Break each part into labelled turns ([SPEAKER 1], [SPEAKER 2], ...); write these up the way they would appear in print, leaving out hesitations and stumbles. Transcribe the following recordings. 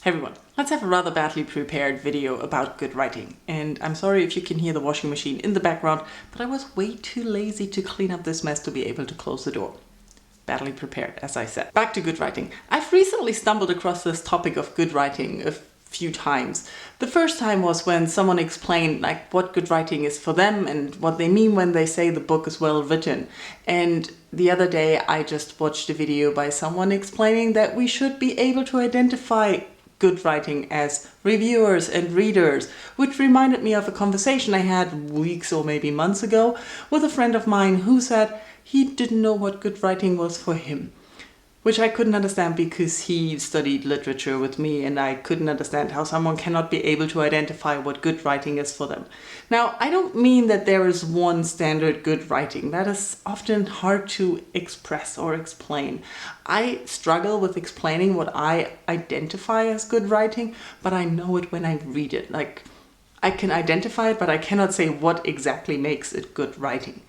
[SPEAKER 1] Hey everyone, let's have a rather badly prepared video about good writing. And I'm sorry if you can hear the washing machine in the background, but I was way too lazy to clean up this mess to be able to close the door. Badly prepared, as I said. Back to good writing. I've recently stumbled across this topic of good writing a few times. The first time was when someone explained what good writing is for them and what they mean when they say the book is well written. And the other day I just watched a video by someone explaining that we should be able to identify good writing as reviewers and readers, which reminded me of a conversation I had weeks or maybe months ago with a friend of mine who said he didn't know what good writing was for him, which I couldn't understand because he studied literature with me and I couldn't understand how someone cannot be able to identify what good writing is for them. Now, I don't mean that there is one standard good writing. That is often hard to express or explain. I struggle with explaining what I identify as good writing, but I know it when I read it. I can identify it, but I cannot say what exactly makes it good writing.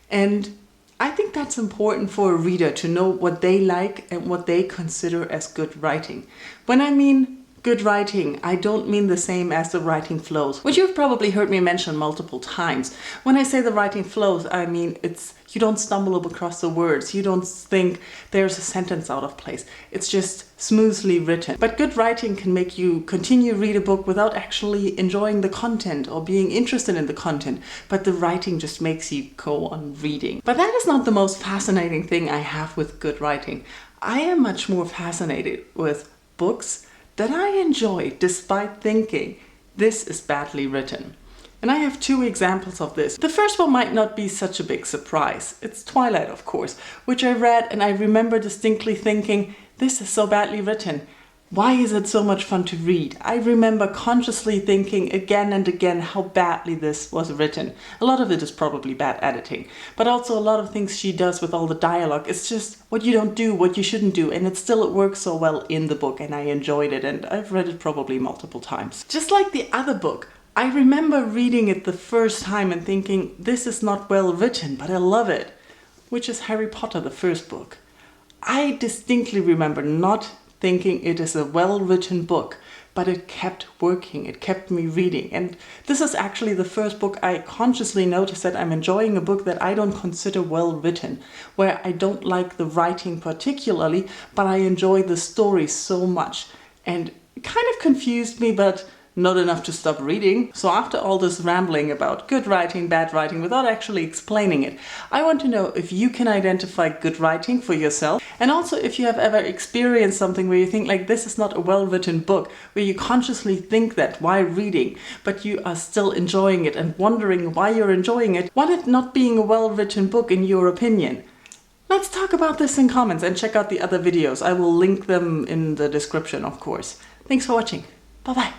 [SPEAKER 1] And I think that's important for a reader to know what they like and what they consider as good writing. When I mean good writing, I don't mean the same as the writing flows, which you've probably heard me mention multiple times. When I say the writing flows, I mean you don't stumble across the words, you don't think there's a sentence out of place. It's just smoothly written. But good writing can make you continue read a book without actually enjoying the content or being interested in the content, but the writing just makes you go on reading. But that is not the most fascinating thing I have with good writing. I am much more fascinated with books that I enjoy despite thinking this is badly written. And I have two examples of this. The first one might not be such a big surprise. It's Twilight, of course, which I read and I remember distinctly thinking, this is so badly written. Why is it so much fun to read? I remember consciously thinking again and again how badly this was written. A lot of it is probably bad editing, but also a lot of things she does with all the dialogue. It's just what you don't do, what you shouldn't do, and it works so well in the book and I enjoyed it and I've read it probably multiple times. Just like the other book, I remember reading it the first time and thinking, this is not well written, but I love it, which is Harry Potter, the first book. I distinctly remember not thinking it is a well-written book, but it kept working, it kept me reading. And this is actually the first book I consciously noticed that I'm enjoying a book that I don't consider well-written, where I don't like the writing particularly, but I enjoy the story so much. And it kind of confused me, but not enough to stop reading. So after all this rambling about good writing, bad writing, without actually explaining it, I want to know if you can identify good writing for yourself, and also if you have ever experienced something where you think this is not a well-written book, where you consciously think that while reading, but you are still enjoying it and wondering why you're enjoying it, while it not being a well-written book in your opinion. Let's talk about this in comments and check out the other videos. I will link them in the description, of course. Thanks for watching. Bye-bye.